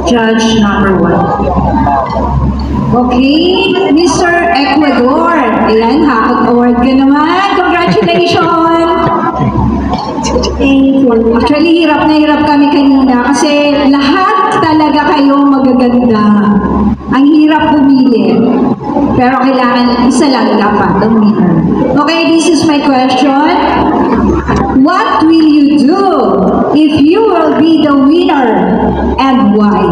Judge number 1. Okay, Mr. Ecuador. Ayan, hakot award ka naman. Congratulations! Actually, hirap na hirap kami kanina kasi lahat talaga kayo magaganda. Ang hirap pumili. Pero kailangan isa lang dapat ang winner. Okay, this is my question. What will you do if you will be the winner and why?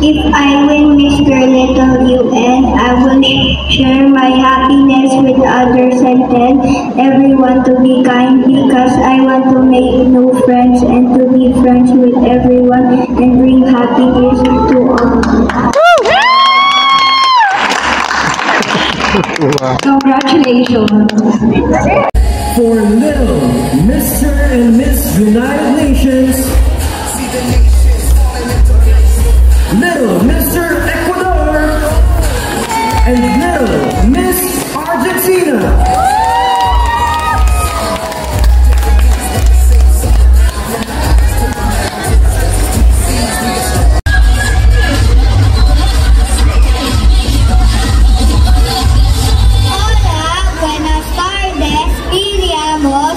If I win Mr. Little UN, I will share my happiness with others and tell everyone to be kind because I want to make new friends and to be friends with everyone and bring happiness to all. Congratulations. For little Mr. and Miss United Nations, little Mr. Ecuador, and little Miss Argentina.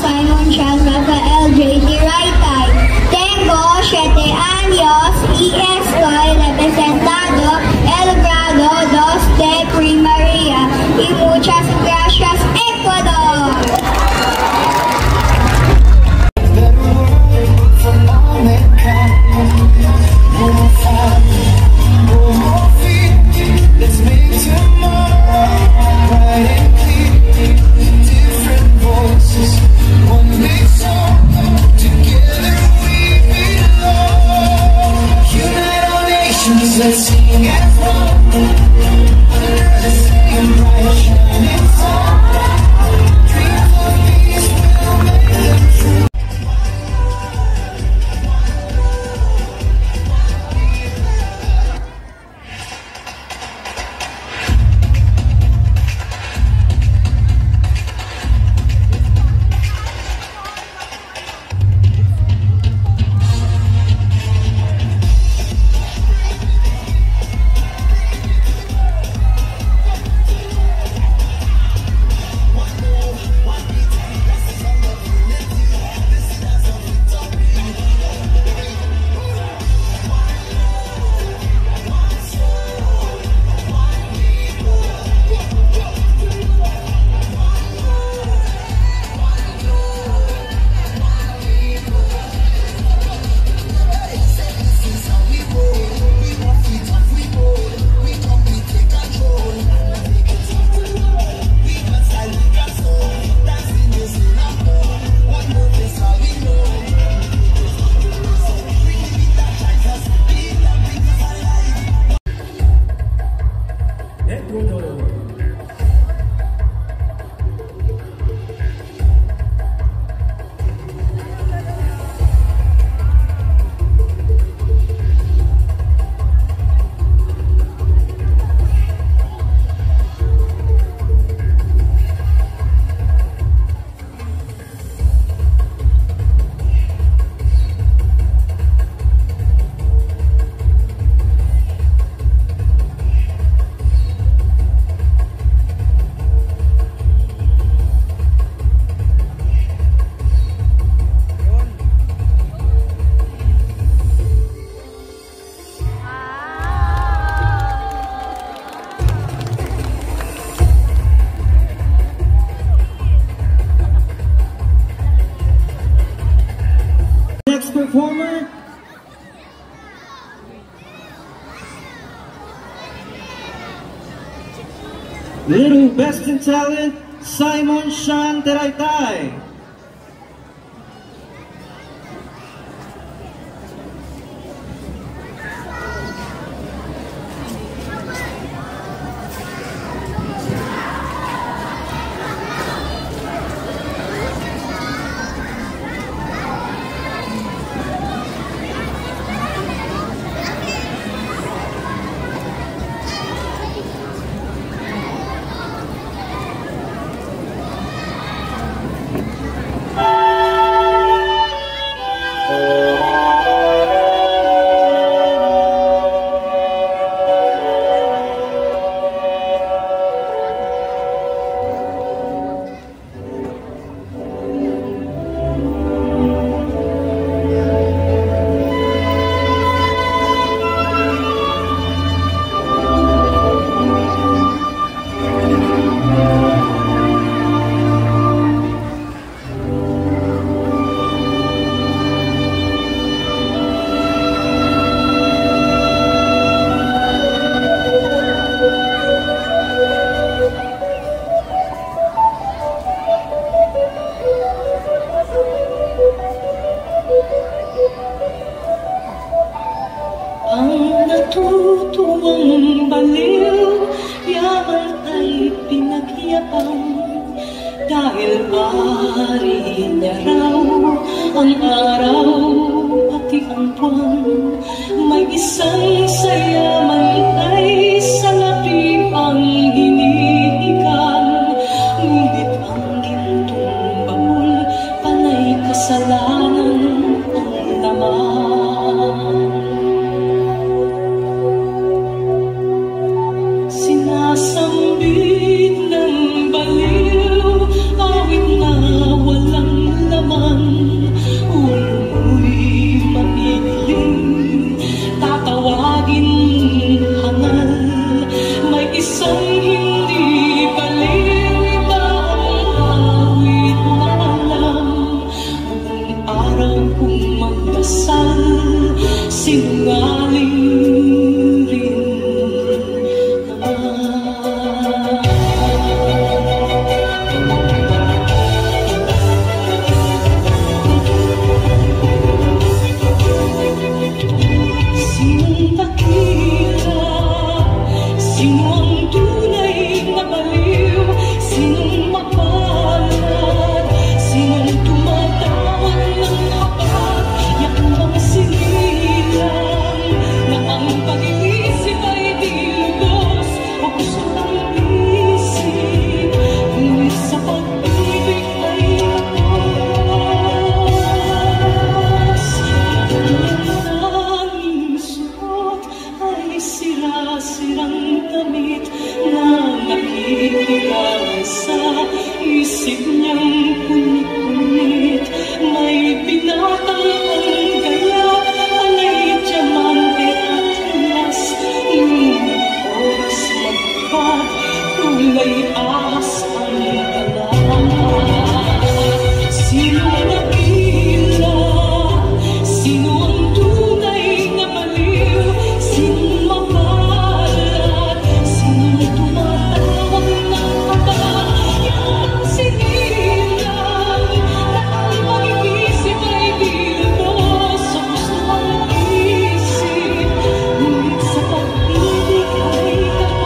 Simon Shalmata LJT Right Time. Tengo 7 años y estoy representando El Grado 2 de Primaria. Y muchas gracias, Ecuador. Let's sing as one under the same bright shining sun. Dreams of peace will make them true. Performer, Little Best in Talent, Simon Shan Teraytay. tuwang baliw, yaman ay pinagyabang, dahil ari niya raw ang araw pati ang buwan. May isang sayaman ay salapi ang hinihigan, ngunit ang gintong baul panay kasalanan ang laman. Sinasambit ng baliw, awit na walang laman, umuwi maiiling, tatawagin hangal. May isang hindi baliw, iba ang awit na alam. Buong araw kong magdasal, sinungaling rin naman. Sinong dakila? Sino ang tunay na baliw? Sinong mapalad? Sinong tumatawag ng kapag? Yak bang sinilang na ang pag-iisip ay di lubos o gusto lang isip, ngunit sa pag-ibig ay tapos. Ang tanging suot ay sira-sirang damit na nakikilala sa isip niyang punit-punit. May binatang ang gaya, alay diamante at tilas, ngunit oras magbag, kulay ahas ang dala. Sino nakila? Sino ang tunay na baliw? Sinong mapalad? Sinong tumatawag ng kapag? Yung sinilang na ang pag-iisip ay di lubos sa gusto ang isip, ngunit sa pag-ibig ay tapos.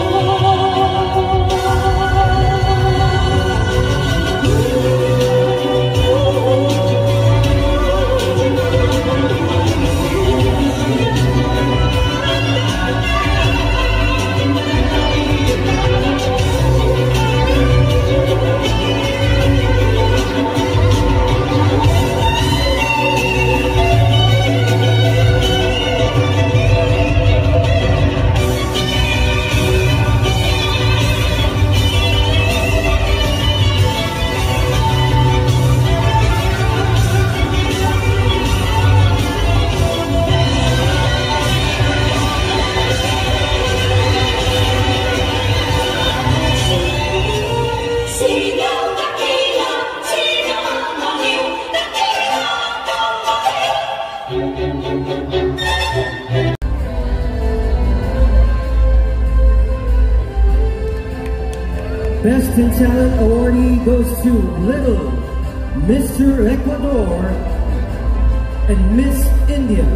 Sinong dakila? Sino ang baliw? Dakila ang baliw. Best in Talent awardee goes to Little, Mr. Ecuador, and Miss India.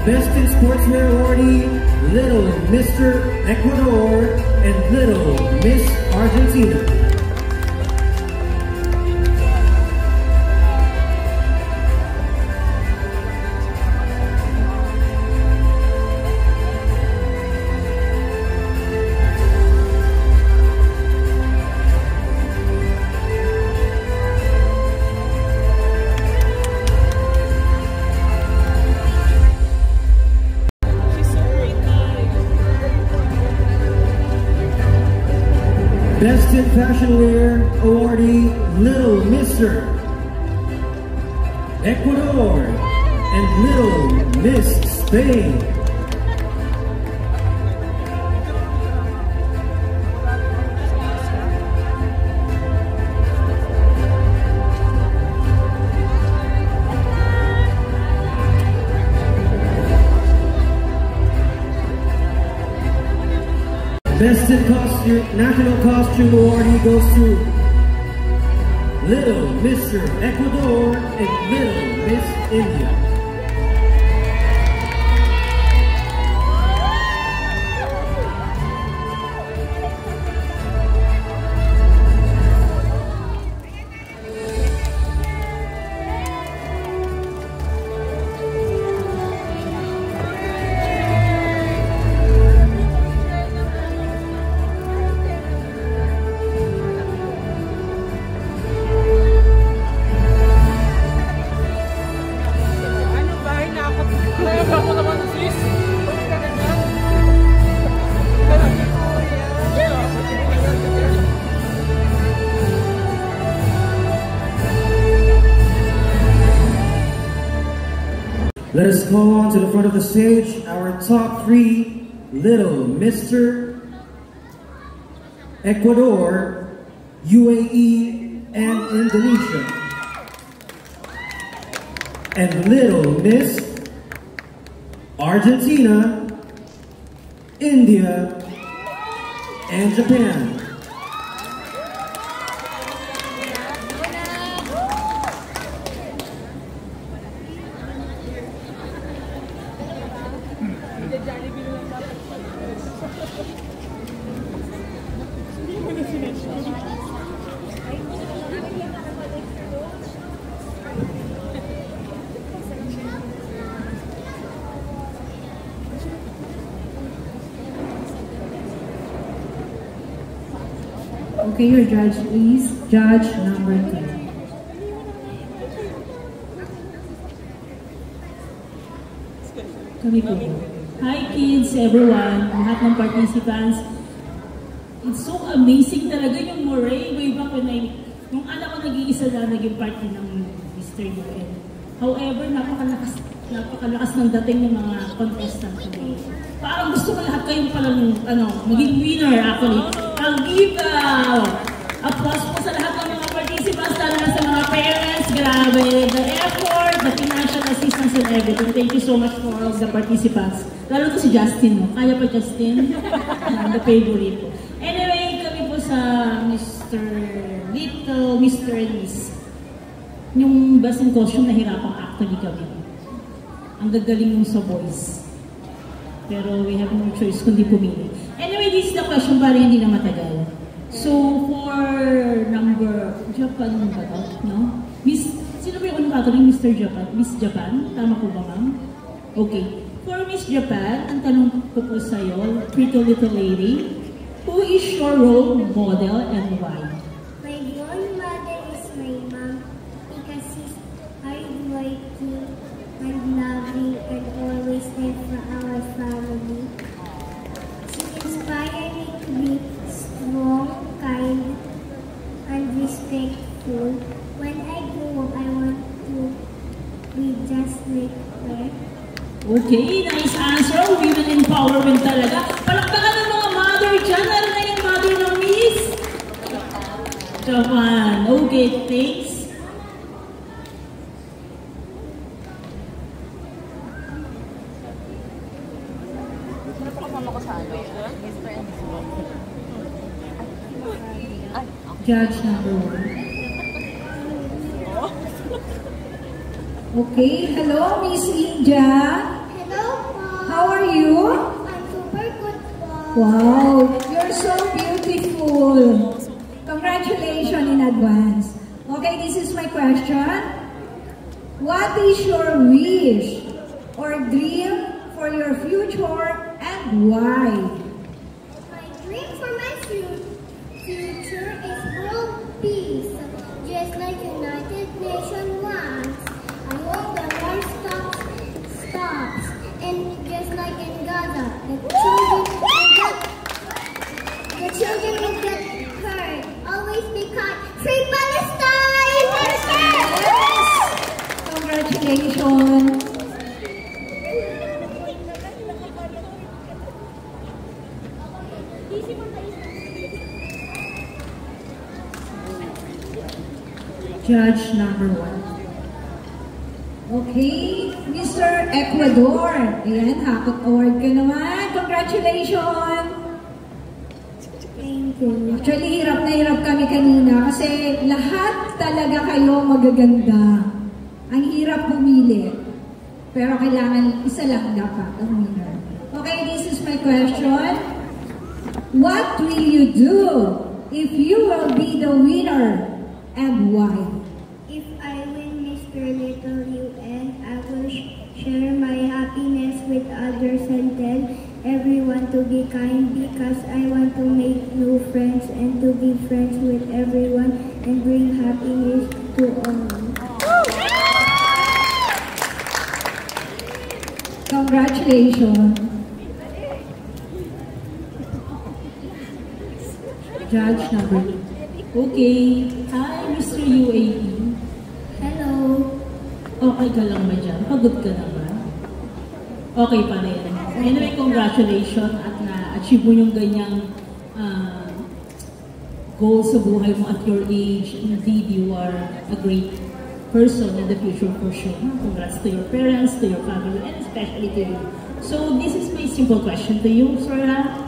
Best in Sportswear awardee, Little Mr. Ecuador and Little Miss Argentina. Best in Fashion Wear awardee, Little Mr. Ecuador and Little Miss Spain. Best in Costume, National Costume awardee goes to Little Mr. Ecuador and Little Miss India. Let us call on to the front of the stage our top 3, Little Mr. Ecuador, UAE, and Indonesia. And Little Miss Argentina, India, and Japan. Okay, your judge, please. Judge number 2. Kami po. Hi kids, everyone, lahat ng participants. It's so amazing talaga yung Moray way back when yung anak ko nag-iisa na naging party ng Mr. UN. However, napakalakas ng dating ng mga contestant today. Parang gusto ko lahat kayong palang maging winner actually. I'll give applause po sa lahat ng mga participants, lalo na sa mga parents. Grabe, the effort, the financial assistance and everything. Thank you so much for all the participants. Lalo to si Justin, no? Kaya pa Justin? The favorite po. Anyway, kami po sa Mr. Little, Mr. and Miss. Yung best in costume, nahirapang actually kami. Ang gagaling yung sa boys. Pero we have no choice kundi pumili. Anyway, this is the question para hindi na matagal. So, for number... Japan ba ito? No? Miss... Sino ba yung unang Mr. Japan? Miss Japan? Tama po ba, ma'am? Okay. For Miss Japan, ang tanong ko po sa'yo, pretty little lady, who is your role model and why? My role model is my mom because she's hardworking and loving and always there for our family. She inspired me to be strong, kind, and respectful. When I grow up, I want to be just like her. Okay, nice answer. Women empowerment talaga. Palakpakan ng mga mother dyan. Ano na yung mother ng Miss Japan. Okay, thanks. Judge number 1. Okay, hello Miss India. Hello, Mom. How are you? I'm super good, Mom. Wow, you're so beautiful. Congratulations in advance. Okay, this is my question. What is your wish or dream for your future and why? My dream for my future is world peace, just like United Nations wants. I hope the war stops, and just like in Gaza, the children will get hurt. kind. Free Palestine! Congratulations! Judge number 1. Okay, Mr. Ecuador. Ayan, hakot award ka naman. Congratulations! Thank you. Actually, hirap na hirap kami kanina kasi lahat talaga kayo magaganda. Ang hirap pumili. Pero kailangan isa lang dapat ang winner. Okay, this is my question. What will you do if you will be the winner and why? If I win Mr. Little UN, I will share my happiness with others and tell everyone to be kind because I want to make new friends and to be friends with everyone and bring happiness to all. Congratulations. Judge number 2. Okay. Hi, Mr. UAE. Hello. Okay ka lang ba dyan? Pagod ka na ba? Okay pa rin. Anyway, congratulations at na-achieve mo yung ganyang goal sa buhay mo at your age. Indeed, you are a great person in the future for sure. Congrats to your parents, to your family, and especially to you. So, this is my simple question to you, sir.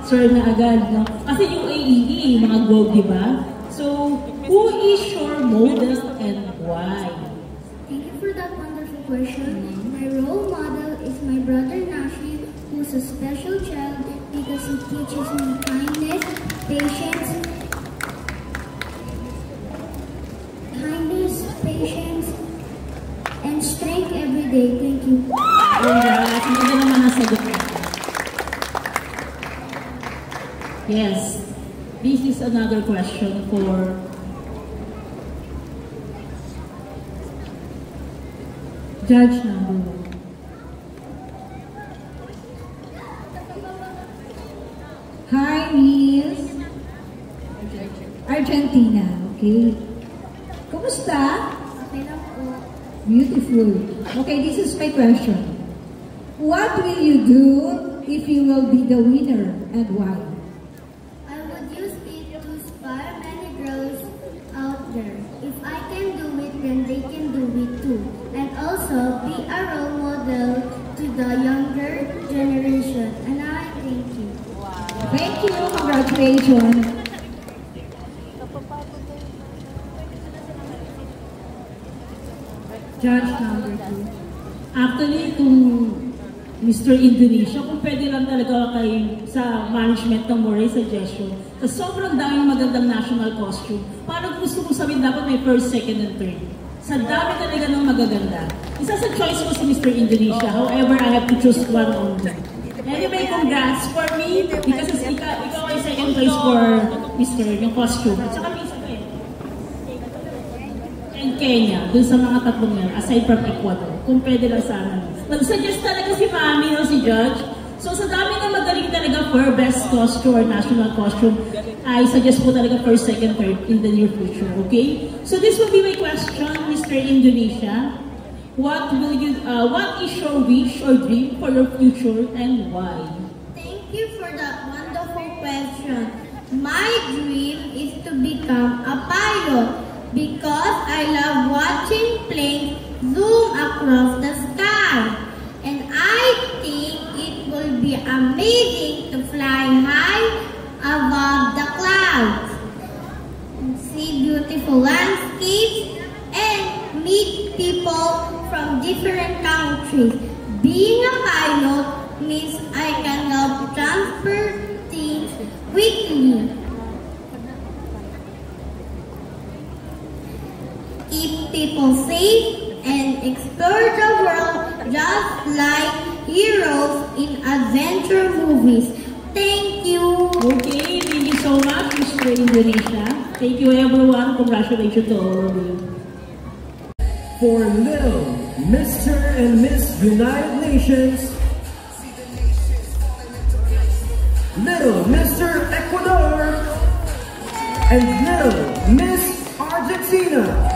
Sir na agad, no? Kasi yung AEE, mga gold, di ba? So, who is your model and why? Thank you for that wonderful question. My role model is my brother Nashi, who's a special child because he teaches me kindness, patience, and strength every day. Thank you. Congrats. Hindi na naman nasagot mo. Yes. This is another question for Judge number 1. Hi, Miss Argentina. Okay. Kumusta? Okay lang po. Beautiful. Okay, this is my question. What will you do if you will be the winner and why? I would use it to inspire many girls out there. If I can do it, then they can do it too. And also be a role model to the younger generation. And I thank you. Thank you. Congratulations. Judge number 2. Actually, kung Mr. Indonesia, kung pwede lang talaga kayo sa management ng Moray suggestion, sa sobrang daming magandang national costume, parang gusto ko sabihin dapat may first, second, and third. Sa dami talaga ng magaganda. Isa sa choice ko si Mr. Indonesia, however, I have to choose one only. Anyway, congrats for me, because ikaw ay second place for Mr. yung costume. At saka may isa pa and Kenya, dun sa mga tatlong yan, aside from Ecuador, kung pwede lang sana. Nag-suggest talaga si Mami, no, si Judge. So sa dami na magaling talaga for best costume or national costume, I suggest po talaga first, second, third in the near future, okay? So this will be my question, Mr. Indonesia. What is your wish or dream for your future and why? Thank you for that wonderful question. My dream is to become a pilot because I love watching planes zoom across the sky. And I think it will be amazing to fly high above the clouds, see beautiful landscapes, and meet people from different countries. Being a pilot means I can help transfer things quickly, keep people safe, and explore the world just like heroes in adventure movies. Thank you. Okay, thank you so much, Mr. Indonesia. Thank you everyone. Congratulations to all of you. For Little Mr. and Miss United Nations, Little Mr. Ecuador, and Little Miss Argentina.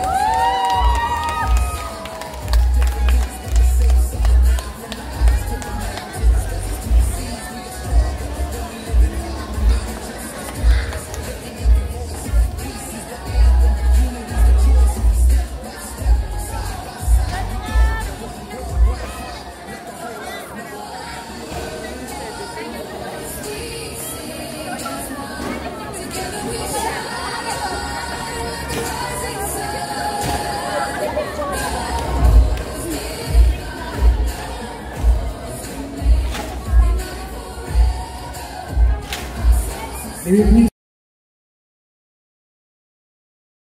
Maybe